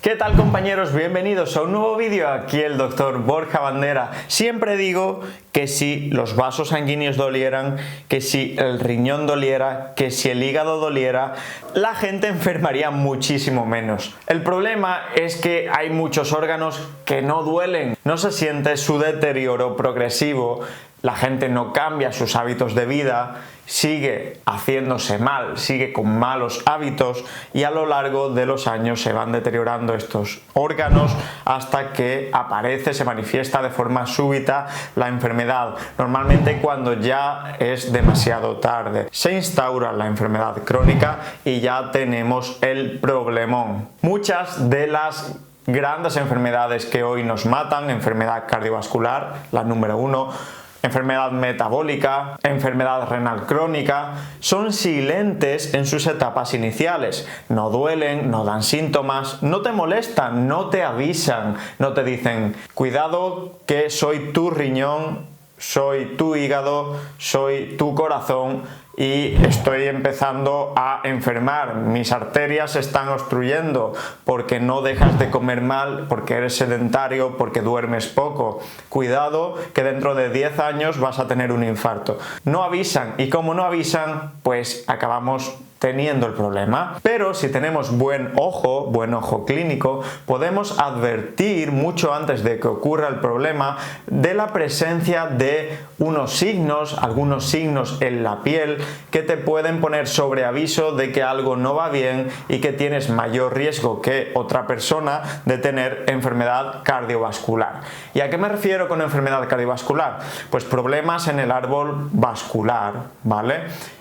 ¿Qué tal, compañeros? Bienvenidos a un nuevo vídeo. Aquí el doctor Borja Bandera. Siempre digo que si los vasos sanguíneos dolieran, que si el riñón doliera, que si el hígado doliera, la gente enfermaría muchísimo menos. El problema es que hay muchos órganos que no duelen, no se siente su deterioro progresivo, la gente no cambia sus hábitos de vida, sigue haciéndose mal, sigue con malos hábitos y a lo largo de los años se van deteriorando estos órganos hasta que aparece, se manifiesta de forma súbita la enfermedad. Normalmente cuando ya es demasiado tarde. Se instaura la enfermedad crónica y ya tenemos el problemón. Muchas de las grandes enfermedades que hoy nos matan, enfermedad cardiovascular, la número 1, enfermedad metabólica, enfermedad renal crónica, son silentes en sus etapas iniciales. No duelen, no dan síntomas, no te molestan, no te avisan, no te dicen cuidado que soy tu riñón, soy tu hígado, soy tu corazón y estoy empezando a enfermar, mis arterias se están obstruyendo porque no dejas de comer mal, porque eres sedentario, porque duermes poco. Cuidado que dentro de 10 años vas a tener un infarto. No avisan y como no avisan, pues acabamos teniendo el problema. Pero si tenemos buen ojo clínico, podemos advertir mucho antes de que ocurra el problema de la presencia de unos signos, algunos signos en la piel que te pueden poner sobre aviso de que algo no va bien y que tienes mayor riesgo que otra persona de tener enfermedad cardiovascular. ¿Y a qué me refiero con enfermedad cardiovascular? Pues problemas en el árbol vascular, ¿vale?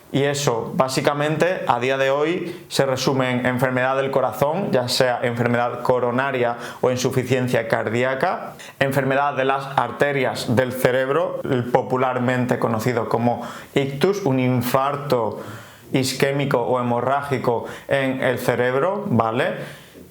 Y eso básicamente a día de hoy se resume en enfermedad del corazón, ya sea enfermedad coronaria o insuficiencia cardíaca, enfermedad de las arterias del cerebro, popularmente conocido como ictus, un infarto isquémico o hemorrágico en el cerebro, ¿vale?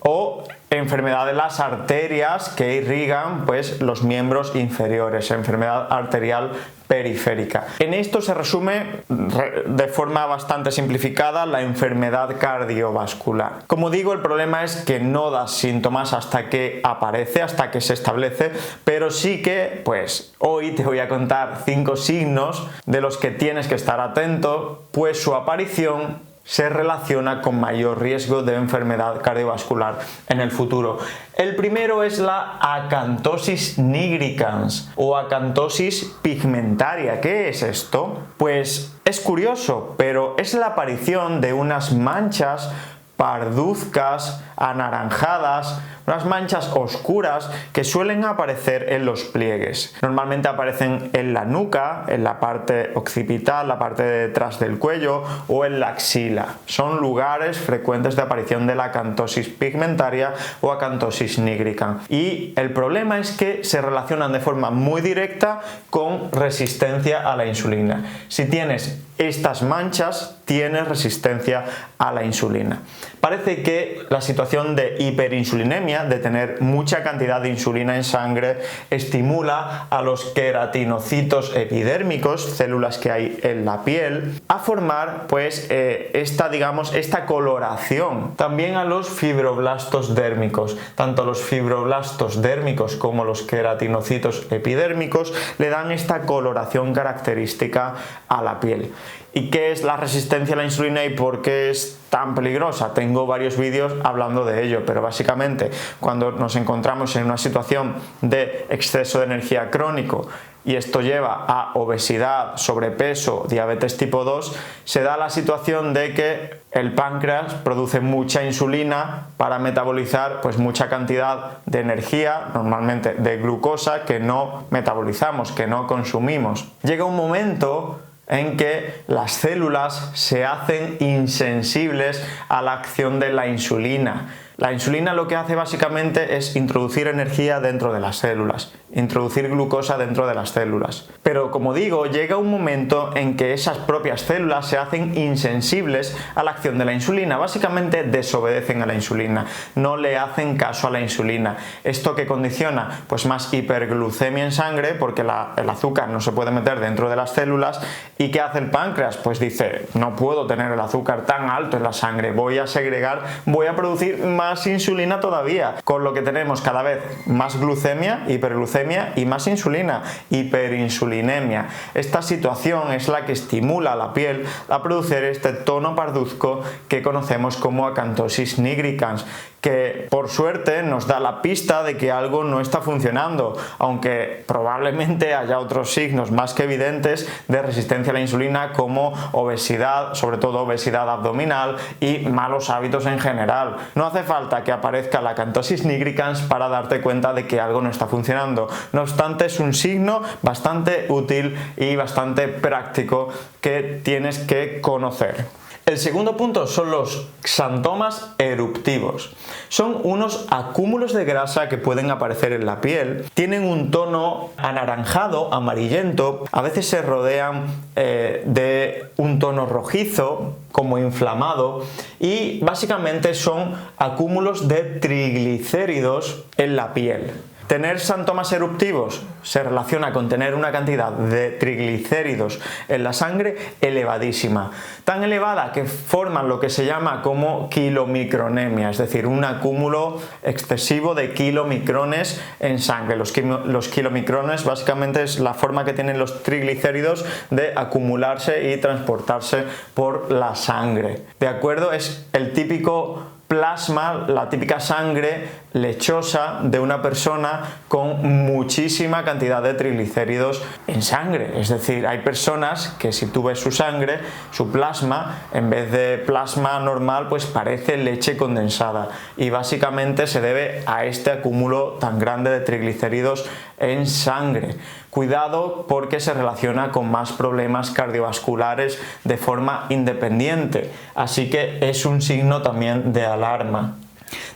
O enfermedad de las arterias que irrigan pues los miembros inferiores, enfermedad arterial periférica. En esto se resume de forma bastante simplificada la enfermedad cardiovascular. Como digo, el problema es que no da síntomas hasta que aparece, hasta que se establece, pero sí que pues hoy te voy a contar 5 signos de los que tienes que estar atento, pues su aparición se relaciona con mayor riesgo de enfermedad cardiovascular en el futuro. El primero es la acantosis nigricans o acantosis pigmentaria. ¿Qué es esto? Pues es curioso, pero es la aparición de unas manchas parduzcas, anaranjadas, unas manchas oscuras que suelen aparecer en los pliegues. Normalmente aparecen en la nuca, en la parte occipital, la parte de detrás del cuello o en la axila. Son lugares frecuentes de aparición de la acantosis pigmentaria o acantosis nigricans. Y el problema es que se relacionan de forma muy directa con resistencia a la insulina. Si tienes estas manchas, tienes resistencia a la insulina. Parece que la situación de hiperinsulinemia, de tener mucha cantidad de insulina en sangre, estimula a los queratinocitos epidérmicos, células que hay en la piel, a formar pues esta coloración. También a los fibroblastos dérmicos. Tanto los fibroblastos dérmicos como los queratinocitos epidérmicos le dan esta coloración característica a la piel. ¿Y qué es la resistencia a la insulina y por qué es tan peligrosa? Tengo varios vídeos hablando de ello, pero básicamente cuando nos encontramos en una situación de exceso de energía crónico y esto lleva a obesidad, sobrepeso, diabetes tipo 2, se da la situación de que el páncreas produce mucha insulina para metabolizar pues mucha cantidad de energía, normalmente de glucosa, que no metabolizamos, que no consumimos. Llega un momento en que las células se hacen insensibles a la acción de la insulina. La insulina lo que hace básicamente es introducir energía dentro de las células, introducir glucosa dentro de las células. Pero como digo, llega un momento en que esas propias células se hacen insensibles a la acción de la insulina, básicamente desobedecen a la insulina, no le hacen caso a la insulina. ¿Esto qué condiciona? Pues más hiperglucemia en sangre, porque el azúcar no se puede meter dentro de las células. ¿Y qué hace el páncreas? Pues dice, no puedo tener el azúcar tan alto en la sangre, voy a segregar, voy a producir más más insulina todavía, con lo que tenemos cada vez más glucemia, hiperglucemia y más insulina, hiperinsulinemia. Esta situación es la que estimula a la piel a producir este tono parduzco que conocemos como acantosis nigricans, que por suerte nos da la pista de que algo no está funcionando, aunque probablemente haya otros signos más que evidentes de resistencia a la insulina, como obesidad, sobre todo obesidad abdominal, y malos hábitos en general. No hace falta que aparezca la acantosis nigricans para darte cuenta de que algo no está funcionando. No obstante, es un signo bastante útil y bastante práctico que tienes que conocer. El segundo punto son los xantomas eruptivos. Son unos acúmulos de grasa que pueden aparecer en la piel. Tienen un tono anaranjado, amarillento. A veces se rodean de un tono rojizo, como inflamado. Y básicamente son acúmulos de triglicéridos en la piel. Tener xantomas eruptivos se relaciona con tener una cantidad de triglicéridos en la sangre elevadísima, tan elevada que forman lo que se llama como kilomicronemia, es decir, un acúmulo excesivo de kilomicrones en sangre. Los kilomicrones básicamente es la forma que tienen los triglicéridos de acumularse y transportarse por la sangre. ¿De acuerdo? Es el típico plasma, la típica sangre lechosa de una persona con muchísima cantidad de triglicéridos en sangre. Es decir, hay personas que si tú ves su sangre, su plasma, en vez de plasma normal, pues parece leche condensada, y básicamente se debe a este acúmulo tan grande de triglicéridos en sangre. Cuidado, porque se relaciona con más problemas cardiovasculares de forma independiente, así que es un signo también de alarma.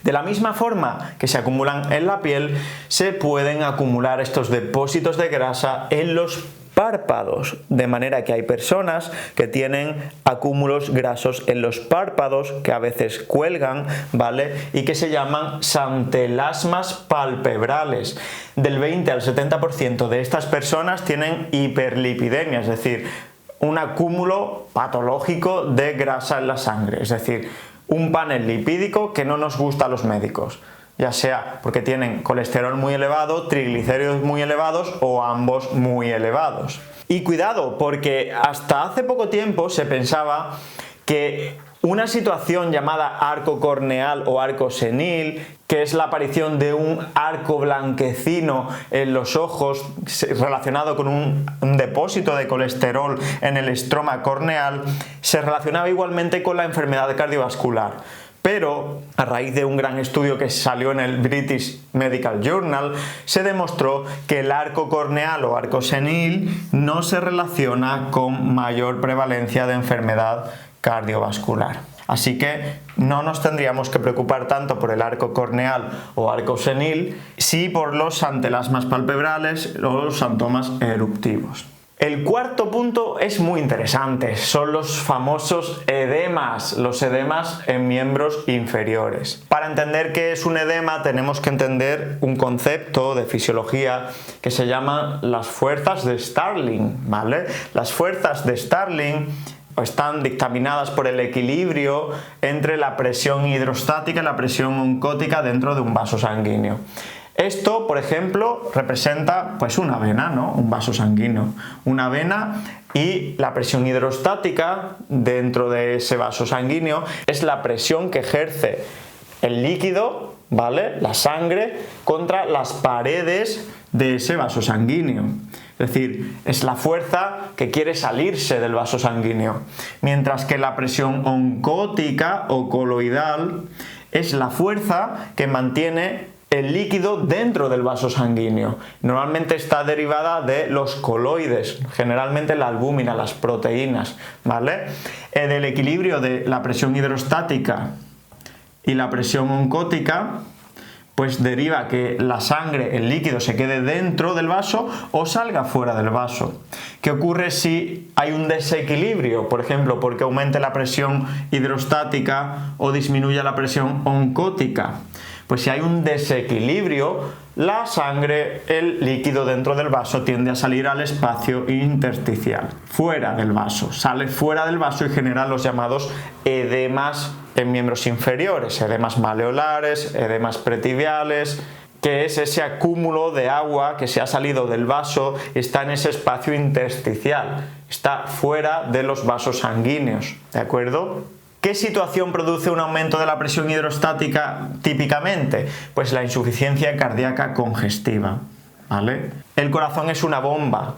De la misma forma que se acumulan en la piel, se pueden acumular estos depósitos de grasa en los párpados, de manera que hay personas que tienen acúmulos grasos en los párpados que a veces cuelgan, ¿vale? Y que se llaman xantelasmas palpebrales. Del 20 al 70% de estas personas tienen hiperlipidemia, es decir, un acúmulo patológico de grasa en la sangre, es decir, un panel lipídico que no nos gusta a los médicos, ya sea porque tienen colesterol muy elevado, triglicéridos muy elevados o ambos muy elevados. Y cuidado, porque hasta hace poco tiempo se pensaba que una situación llamada arco corneal o arco senil, que es la aparición de un arco blanquecino en los ojos relacionado con un depósito de colesterol en el estroma corneal, se relacionaba igualmente con la enfermedad cardiovascular. Pero a raíz de un gran estudio que salió en el British Medical Journal, se demostró que el arco corneal o arco senil no se relaciona con mayor prevalencia de enfermedad cardiovascular. Así que no nos tendríamos que preocupar tanto por el arco corneal o arco senil, sí por los xantelasmas palpebrales o los xantomas eruptivos. El cuarto punto es muy interesante, son los famosos edemas, los edemas en miembros inferiores. Para entender qué es un edema tenemos que entender un concepto de fisiología que se llama las fuerzas de Starling, ¿vale? Las fuerzas de Starling están dictaminadas por el equilibrio entre la presión hidrostática y la presión oncótica dentro de un vaso sanguíneo. Esto, por ejemplo, representa pues una vena, ¿no? Un vaso sanguíneo, una vena, y la presión hidrostática dentro de ese vaso sanguíneo es la presión que ejerce el líquido, ¿vale? La sangre contra las paredes de ese vaso sanguíneo. Es decir, es la fuerza que quiere salirse del vaso sanguíneo. Mientras que la presión oncótica o coloidal es la fuerza que mantiene el líquido dentro del vaso sanguíneo. Normalmente está derivada de los coloides, generalmente la albúmina, las proteínas, ¿vale? Del equilibrio de la presión hidrostática y la presión oncótica, pues deriva que la sangre, el líquido, se quede dentro del vaso o salga fuera del vaso. ¿Qué ocurre si hay un desequilibrio? Por ejemplo, porque aumente la presión hidrostática o disminuya la presión oncótica. Pues si hay un desequilibrio, la sangre, el líquido dentro del vaso tiende a salir al espacio intersticial, fuera del vaso. Sale fuera del vaso y genera los llamados edemas en miembros inferiores, edemas maleolares, edemas pretibiales, que es ese acúmulo de agua que se ha salido del vaso, está en ese espacio intersticial, está fuera de los vasos sanguíneos, ¿de acuerdo? ¿Qué situación produce un aumento de la presión hidrostática típicamente? Pues la insuficiencia cardíaca congestiva, ¿vale? El corazón es una bomba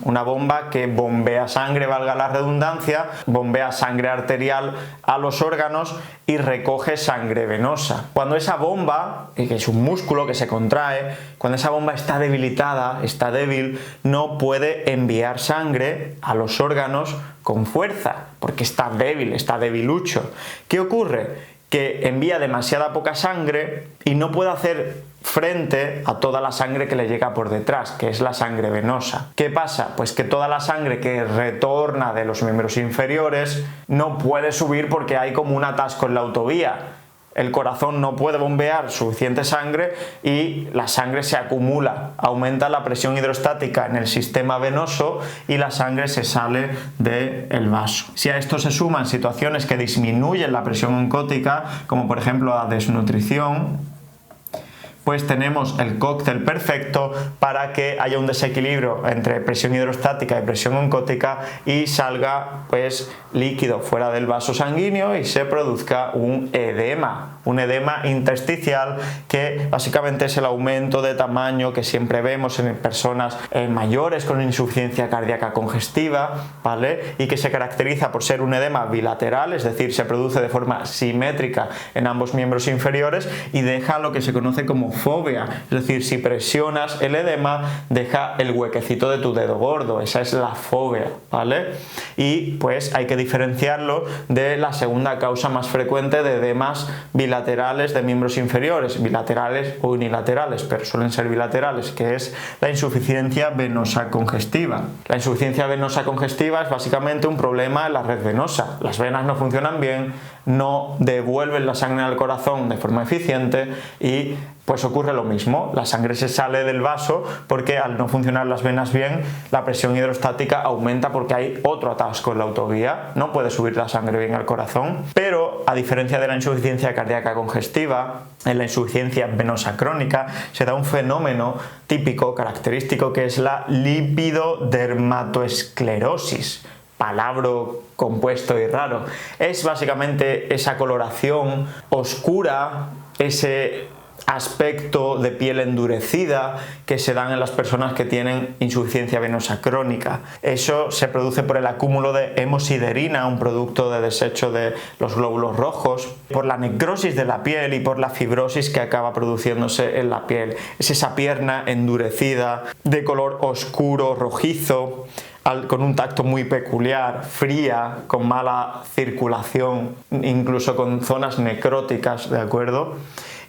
que bombea sangre, valga la redundancia, bombea sangre arterial a los órganos y recoge sangre venosa. Cuando esa bomba, que es un músculo que se contrae, cuando esa bomba está debilitada, está débil, no puede enviar sangre a los órganos con fuerza, porque está débil, está debilucho. ¿Qué ocurre? Que envía demasiada poca sangre y no puede hacer frente a toda la sangre que le llega por detrás, que es la sangre venosa. ¿Qué pasa? Pues que toda la sangre que retorna de los miembros inferiores no puede subir porque hay como un atasco en la autovía. El corazón no puede bombear suficiente sangre y la sangre se acumula, aumenta la presión hidrostática en el sistema venoso y la sangre se sale del vaso. Si a esto se suman situaciones que disminuyen la presión oncótica, como por ejemplo la desnutrición, pues tenemos el cóctel perfecto para que haya un desequilibrio entre presión hidrostática y presión oncótica y salga pues líquido fuera del vaso sanguíneo y se produzca un edema intersticial, que básicamente es el aumento de tamaño que siempre vemos en personas mayores con insuficiencia cardíaca congestiva, ¿vale? Y que se caracteriza por ser un edema bilateral, es decir, se produce de forma simétrica en ambos miembros inferiores y deja lo que se conoce como fóvea, es decir, si presionas el edema deja el huequecito de tu dedo gordo, esa es la fóvea, ¿vale? Y pues hay que diferenciarlo de la segunda causa más frecuente de edemas bilaterales de miembros inferiores, bilaterales o unilaterales, pero suelen ser bilaterales, que es la insuficiencia venosa congestiva. La insuficiencia venosa congestiva es básicamente un problema en la red venosa, las venas no funcionan bien, no devuelven la sangre al corazón de forma eficiente y pues ocurre lo mismo, la sangre se sale del vaso porque al no funcionar las venas bien, la presión hidrostática aumenta porque hay otro atasco en la autovía, no puede subir la sangre bien al corazón. Pero a diferencia de la insuficiencia cardíaca congestiva, en la insuficiencia venosa crónica se da un fenómeno típico, característico, que es la lipidodermatoesclerosis. Palabra compuesto y raro. Es básicamente esa coloración oscura, ese aspecto de piel endurecida que se dan en las personas que tienen insuficiencia venosa crónica. Eso se produce por el acúmulo de hemosiderina, un producto de desecho de los glóbulos rojos, por la necrosis de la piel y por la fibrosis que acaba produciéndose en la piel. Es esa pierna endurecida, de color oscuro, rojizo, con un tacto muy peculiar, fría, con mala circulación, incluso con zonas necróticas, ¿de acuerdo?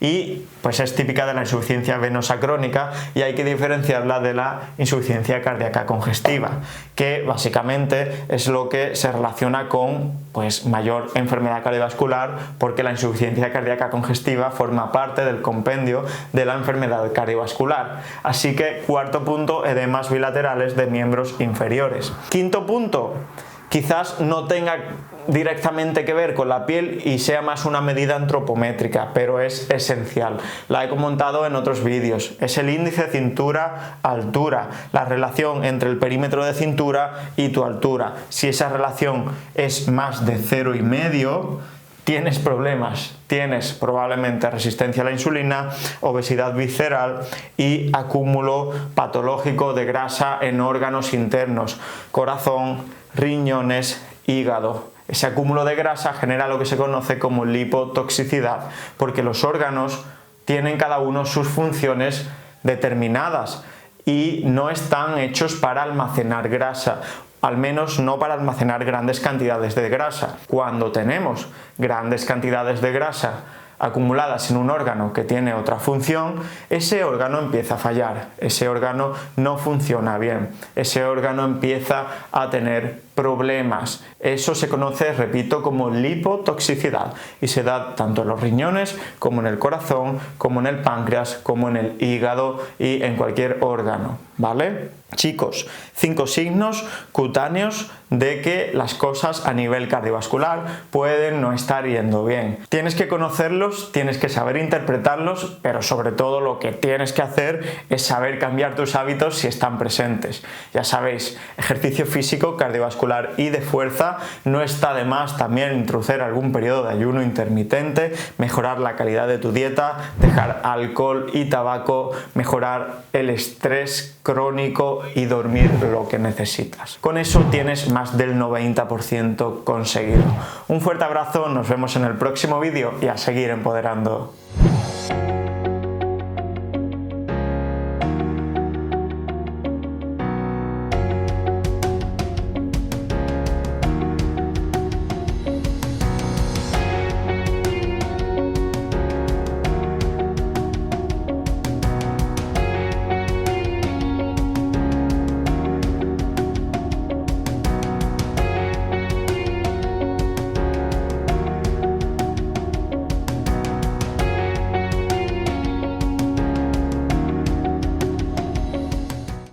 Y pues es típica de la insuficiencia venosa crónica y hay que diferenciarla de la insuficiencia cardíaca congestiva, que básicamente es lo que se relaciona con pues mayor enfermedad cardiovascular, porque la insuficiencia cardíaca congestiva forma parte del compendio de la enfermedad cardiovascular. Así que cuarto punto, edemas bilaterales de miembros inferiores. Quinto punto, quizás no tenga directamente que ver con la piel y sea más una medida antropométrica, pero es esencial. La he comentado en otros vídeos. Es el índice cintura-altura, la relación entre el perímetro de cintura y tu altura. Si esa relación es más de 0,5, tienes problemas, tienes probablemente resistencia a la insulina, obesidad visceral y acúmulo patológico de grasa en órganos internos, corazón, riñones, hígado. Ese acúmulo de grasa genera lo que se conoce como lipotoxicidad, porque los órganos tienen cada uno sus funciones determinadas y no están hechos para almacenar grasa, al menos no para almacenar grandes cantidades de grasa. Cuando tenemos grandes cantidades de grasa acumuladas en un órgano que tiene otra función, ese órgano empieza a fallar, ese órgano no funciona bien, ese órgano empieza a tener problemas. Eso se conoce, repito, como lipotoxicidad y se da tanto en los riñones como en el corazón, como en el páncreas, como en el hígado y en cualquier órgano, ¿vale? Chicos, 5 signos cutáneos de que las cosas a nivel cardiovascular pueden no estar yendo bien. Tienes que conocerlos, tienes que saber interpretarlos, pero sobre todo lo que tienes que hacer es saber cambiar tus hábitos si están presentes. Ya sabéis, ejercicio físico, cardiovascular y de fuerza. No está de más también introducir algún periodo de ayuno intermitente, mejorar la calidad de tu dieta, dejar alcohol y tabaco, mejorar el estrés crónico y dormir lo que necesitas. Con eso tienes más del 90% conseguido. Un fuerte abrazo, nos vemos en el próximo vídeo y a seguir empoderando.